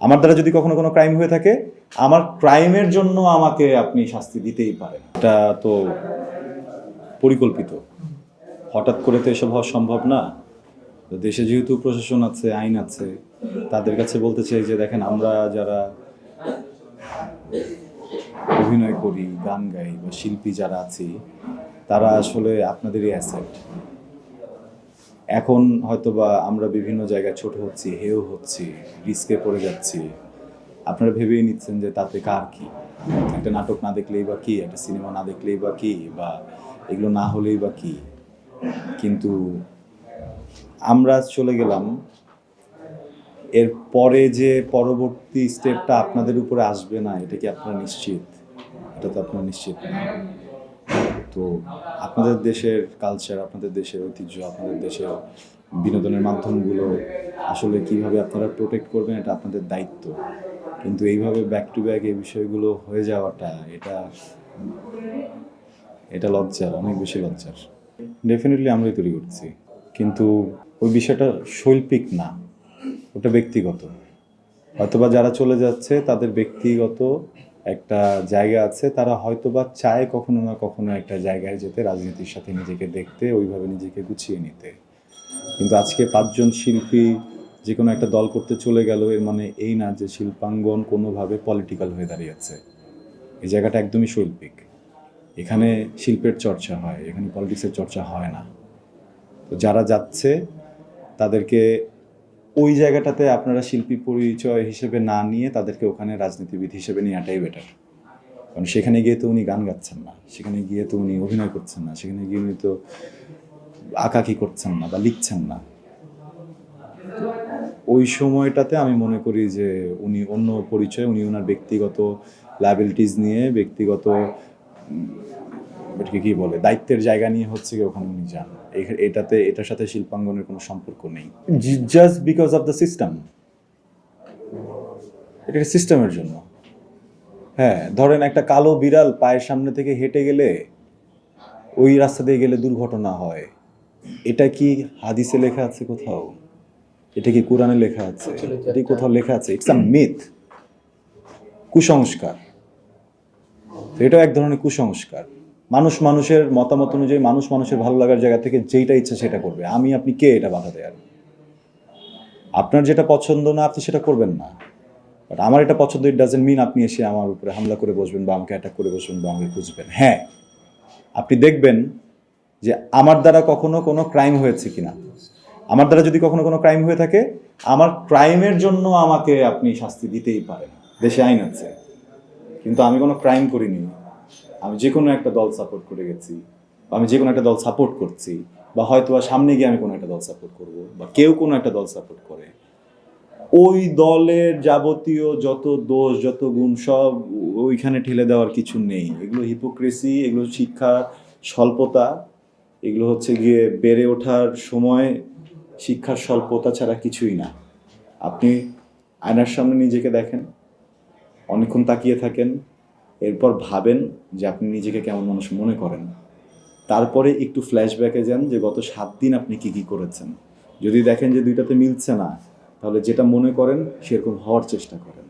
আমার দ্বারা যদি কখনো কোনো ক্রাইম হয়ে থাকে, আমার ক্রাইমের জন্য আমাকে আপনি শাস্তি দিতেই পারেন। এটা তো পরিকল্পিত, হঠাৎ করে তো এসব হওয়া সম্ভব না। তো দেশে যেহেতু প্রশাসন আছে, আইন আছে, তাদের কাছে বলতে চাই যে দেখেন, আমরা যারা অভিনয় করি, গান গাই বা শিল্পী যারা আছি, তারা আসলে আপনাদেরই অ্যাসেট। এখন হয়তোবা আমরা বিভিন্ন জায়গায় ছোট হচ্ছি, হেয় হচ্ছি, রিস্কে পড়ে যাচ্ছি। আপনারা ভেবেই নিচ্ছেন যে তাতে কার কি, একটা নাটক না দেখলেই বা কি, একটা সিনেমা না দেখলেই বা কি, বা এগুলো না হলেই বা কি। কিন্তু আমরা চলে গেলাম, এর পরে যে পরবর্তী স্টেপটা আপনাদের উপরে আসবে না, এটা কি আপনারা নিশ্চিত? এটা তো আপনারা নিশ্চিত না। তো আপনাদের দেশের কালচার, আপনাদের দেশের ঐতিহ্য, আপনাদের দেশের বিনোদনের মাধ্যমগুলো আসলে কিভাবে আপনারা প্রোটেক্ট করবেন, এটা আপনাদের দায়িত্ব। কিন্তু এইভাবে ব্যাক টু ব্যাক এই বিষয়গুলো হয়ে যাওয়াটা, এটা লজ্জার, অনেক বেশি লজ্জার। ডেফিনেটলি আমরাই তৈরি করছি, কিন্তু ওই বিষয়টা শৈল্পিক না, ওটা ব্যক্তিগত। হয়তোবা যারা চলে যাচ্ছে তাদের ব্যক্তিগত একটা জায়গা আছে, তারা হয়তোবা চায় কখনো না কখনো একটা জায়গায় যেতে, রাজনীতির সাথে নিজেকে দেখতে, ওইভাবে নিজেকে গুছিয়ে নিতে। কিন্তু আজকে 5জন শিল্পী যে কোনো একটা দল করতে চলে গেল, এর মানে এই না যে শিল্পাঙ্গন কোনোভাবে পলিটিক্যাল হয়ে দাঁড়িয়েছে। এই জায়গাটা একদমই শৈল্পিক। এখানে শিল্পের চর্চা হয়, এখানে পলিটিক্সের চর্চা হয় না। তো যারা যাচ্ছে তাদেরকে ওই জায়গাটাতে আপনারা শিল্পী পরিচয় হিসেবে না নিয়ে তাদেরকে ওখানে রাজনীতিবিদ হিসেবে নেওয়াটাই বেটার। কারণ সেখানে গিয়ে তো উনি গান গাচ্ছেন না, সেখানে গিয়ে তো উনি অভিনয় করছেন না, সেখানে গিয়ে উনি তো আঁকাকি করছেন না বা লিখছেন না। ওই সময়টাতে আমি মনে করি যে উনি অন্য পরিচয়, উনি ওনার ব্যক্তিগত লায়াবিলিটিস নিয়ে, ব্যক্তিগত এটাকে কী বলে, দায়িত্বের জায়গা নিয়ে হচ্ছে কি ওখানে উনি যান। এটার সাথে শিল্পাঙ্গনের কোনো সম্পর্ক নেই, just because of the system. এটা সিস্টেমের জন্য। হ্যাঁ, ধরেন একটা কালো বিড়াল পায়ের সামনে থেকে হেঁটে গেলে, ওই রাস্তা দিয়ে গেলে দুর্ঘটনা হয়। এটা কি হাদিসে লেখা আছে কোথাও? এটা কি কোরআনে লেখা আছে? এটা কোথাও লেখা আছে? ইটস আ মিথ, কুসংস্কার। এটাও এক ধরনের কুসংস্কার। মানুষের মতামত অনুযায়ী, মানুষের ভালো লাগার জায়গা থেকে যেইটা ইচ্ছা সেটা করবে। আপনি কে এটা বাধা দেয়ার? আপনার যেটা পছন্দ না, আপনি সেটা করবেন না। বাট আমার এটা পছন্দ, ইট ডাজেন্ট মিন আপনি এসে আমার উপরে হামলা করে বসবেন বা আমাকে অ্যাটাক করে বসবেন বা আমাকে খুঁজবেন। হ্যাঁ, আপনি দেখবেন যে আমার দ্বারা কখনো কোনো ক্রাইম হয়েছে কিনা। আমার দ্বারা যদি কখনো কোনো ক্রাইম হয়ে থাকে, আমার ক্রাইমের জন্য আমাকে আপনি শাস্তি দিতেই পারেন। দেশে আইন আছে। কিন্তু আমি কোনো ক্রাইম করিনি। আমি যে কোনো একটা দল সাপোর্ট করে গেছি, বা আমি যে কোনো একটা দল সাপোর্ট করছি, বা হয়তো সামনে গিয়ে আমি কোনো একটা দল সাপোর্ট করব, বা কেউ কোনো একটা দল সাপোর্ট করে। ওই দলের যাবতীয় যত দোষ, যত গুণ সব ওইখানে ঠেলে দেওয়ার কিছু নেই। এগুলো হিপোক্রেসি, এগুলো শিক্ষার স্বল্পতা, এগুলো হচ্ছে গিয়ে বেড়ে ওঠার সময় শিক্ষার স্বল্পতা ছাড়া কিছুই না। আপনি আয়নার সামনে নিজেকে দেখেন, অনেকক্ষণ তাকিয়ে থাকেন, এরপর ভাবেন যে আপনি নিজেকে কেমন মানুষ মনে করেন। তারপরে একটু ফ্ল্যাশব্যাকে যান যে গত 7 দিন আপনি কী করেছেন। যদি দেখেন যে দুইটাতে মিলছে না, তাহলে যেটা মনে করেন সেরকম হওয়ার চেষ্টা করেন।